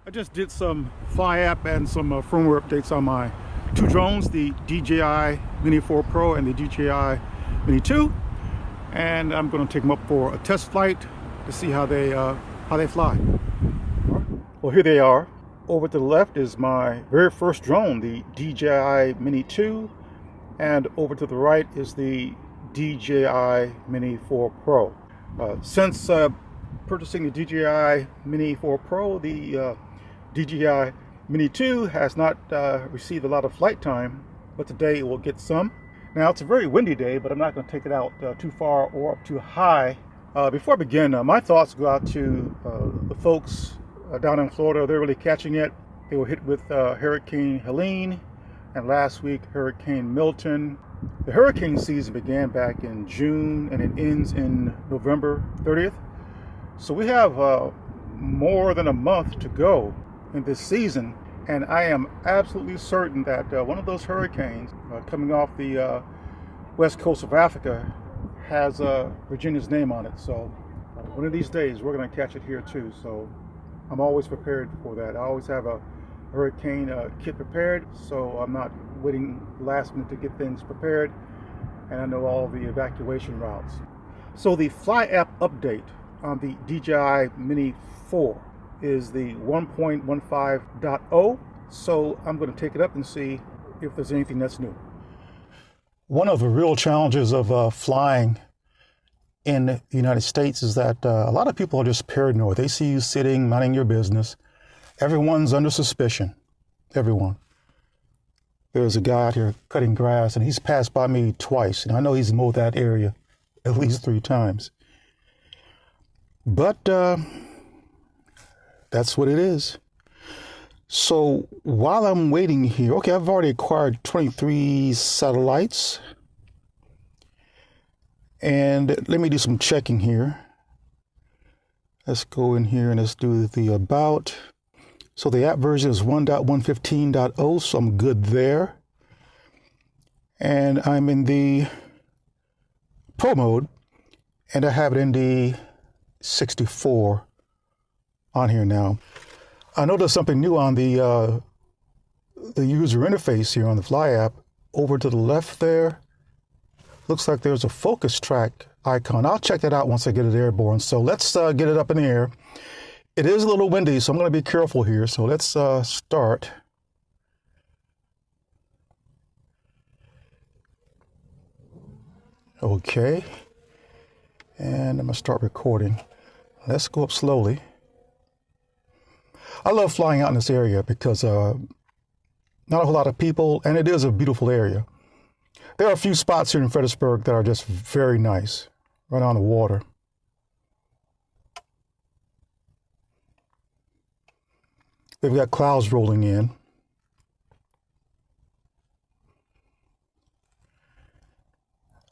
I just did some fly app and some firmware updates on my two drones, the DJI Mini 4 Pro and the DJI Mini 2, and I'm going to take them up for a test flight to see how they fly. Well, here they are. Over to the left is my very first drone, the DJI Mini 2, and over to the right is the DJI Mini 4 Pro. Since purchasing the DJI Mini 4 Pro, the DJI Mini 2 has not received a lot of flight time, but today it will get some. Now, it's a very windy day, but I'm not going to take it out too far or up too high. Before I begin, my thoughts go out to the folks down in Florida. They're really catching it. They were hit with Hurricane Helene, and last week Hurricane Milton. The hurricane season began back in June and it ends in November 30th. So we have more than a month to go in this season, and I am absolutely certain that one of those hurricanes coming off the west coast of Africa has Virginia's name on it. So one of these days we're going to catch it here too. So I'm always prepared for that. I always have a hurricane kit prepared, so I'm not waiting last minute to get things prepared, and I know all the evacuation routes. So the fly app update on the DJI Mini 4 is the 1.15.0, so I'm going to take it up and see if there's anything that's new. One of the real challenges of flying in the United States is that a lot of people are just paranoid. They see you sitting, minding your business. Everyone's under suspicion. Everyone. There's a guy out here cutting grass, and he's passed by me twice, and I know he's mowed that area at least 3 times. But that's what it is. So while I'm waiting here, okay, I've already acquired 23 satellites. And let me do some checking here. Let's go in here and let's do the about. So the app version is 1.115.0, so I'm good there. And I'm in the Pro mode, and I have it in the 64 on here now. I noticed something new on the user interface here on the Fly app. Over to the left there, looks like there's a focus track icon. I'll check that out once I get it airborne. So let's get it up in the air. It is a little windy, so I'm going to be careful here. So let's start. Okay. And I'm going to start recording. Let's go up slowly. I love flying out in this area because not a whole lot of people, and it is a beautiful area. There are a few spots here in Fredericksburg that are just very nice, right on the water. They've got clouds rolling in.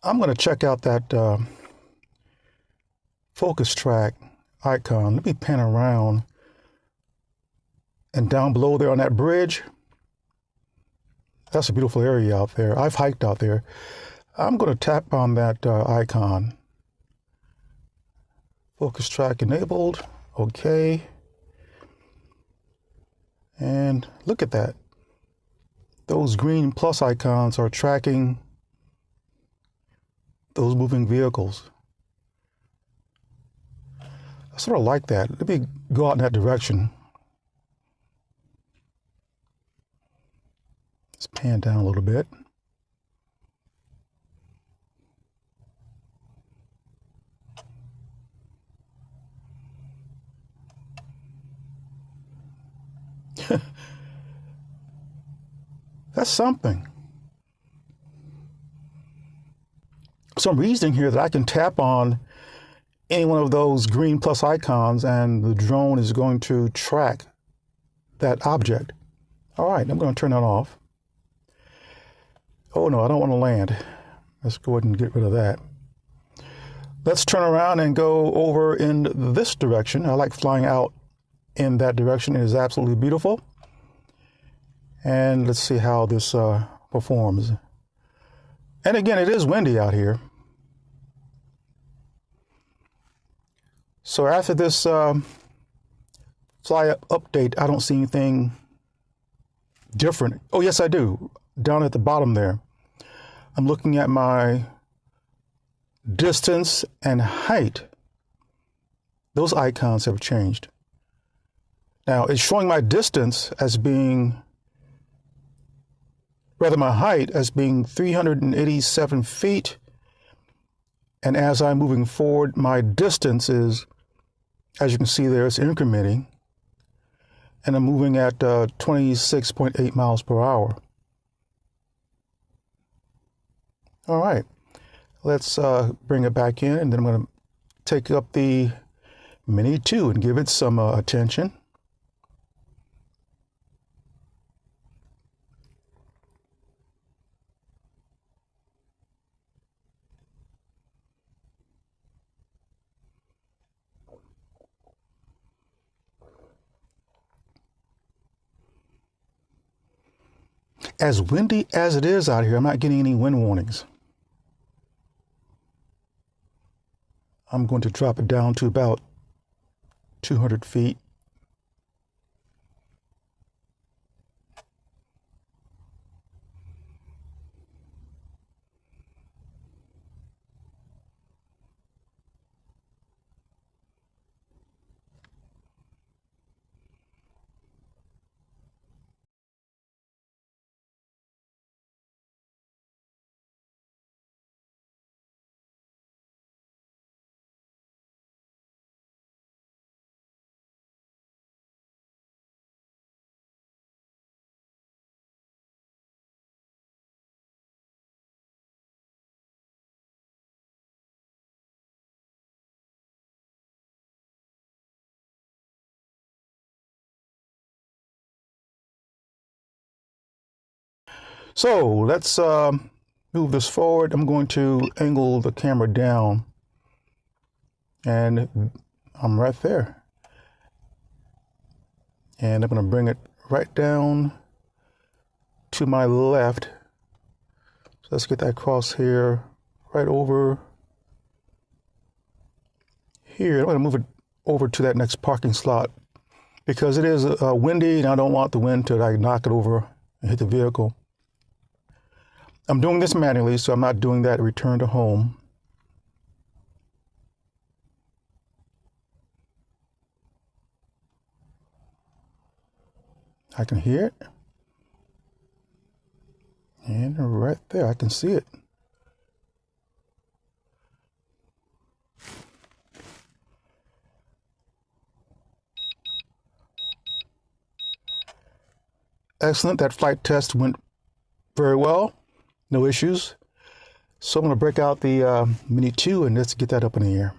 I'm going to check out that focus track icon. Let me pan around. And down below there on that bridge, that's a beautiful area out there. I've hiked out there. I'm going to tap on that icon. Focus track enabled. Okay. And look at that. Those green plus icons are tracking those moving vehicles. I sort of like that. Let me go out in that direction. Let's pan down a little bit. That's something. So I'm reasoning here that I can tap on any one of those green plus icons and the drone is going to track that object. All right, I'm going to turn that off. Oh no, I don't want to land. Let's go ahead and get rid of that. Let's turn around and go over in this direction. I like flying out in that direction. It is absolutely beautiful. And let's see how this performs. And again, it is windy out here. So after this fly up update, I don't see anything different. Oh, yes, I do. Down at the bottom there, I'm looking at my distance and height. Those icons have changed. Now, it's showing my distance as being, rather my height as being 387 feet. And as I'm moving forward, my distance is, as you can see there, it's incrementing. And I'm moving at 26.8 miles per hour. All right, let's bring it back in, and then I'm going to take up the Mini 2 and give it some attention. As windy as it is out here, I'm not getting any wind warnings. I'm going to drop it down to about 200 feet. So let's move this forward. I'm going to angle the camera down, and I'm right there. And I'm going to bring it right down to my left. So let's get that crosshair right over here. I'm going to move it over to that next parking slot because it is windy and I don't want the wind to like knock it over and hit the vehicle. I'm doing this manually, so I'm not doing that return to home. I can hear it. And right there, I can see it. Excellent. That flight test went very well. No issues. So I'm going to break out the Mini 2 and let's get that up in the air.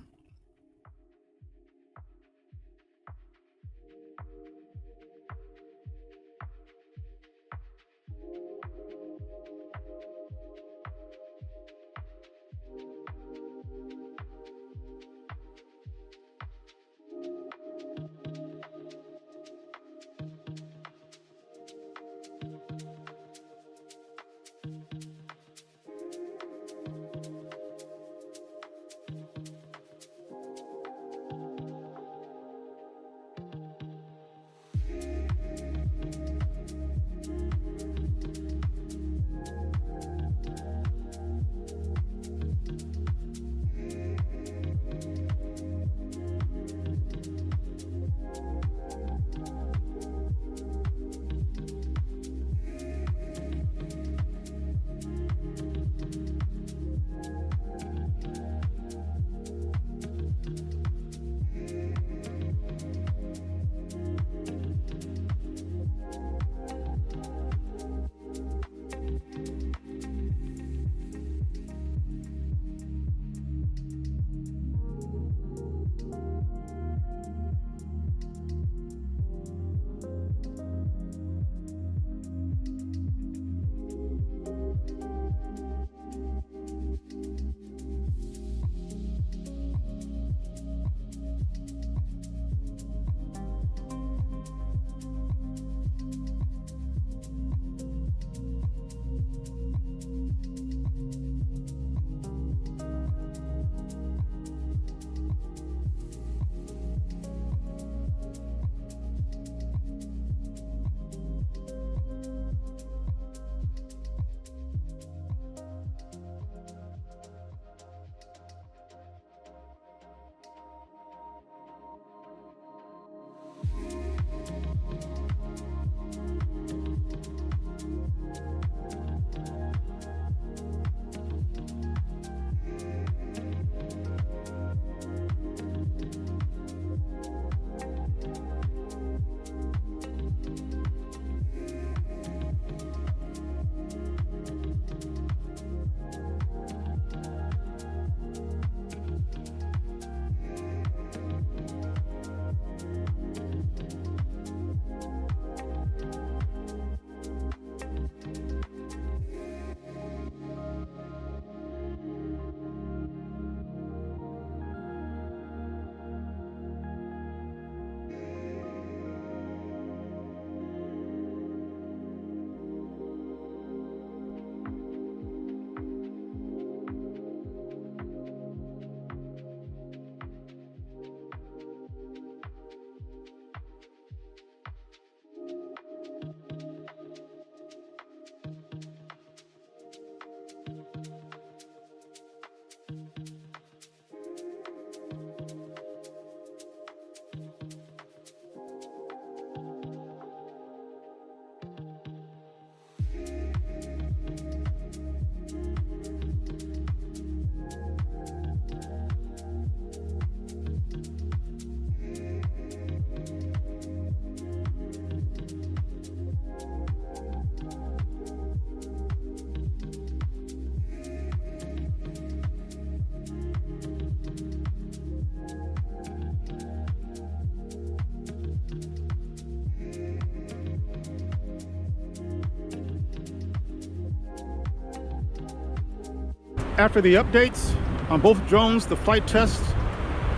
after the updates on both drones, the flight tests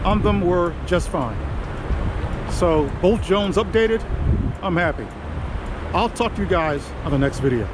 on them were just fine. So both drones updated, I'm happy. I'll talk to you guys on the next video.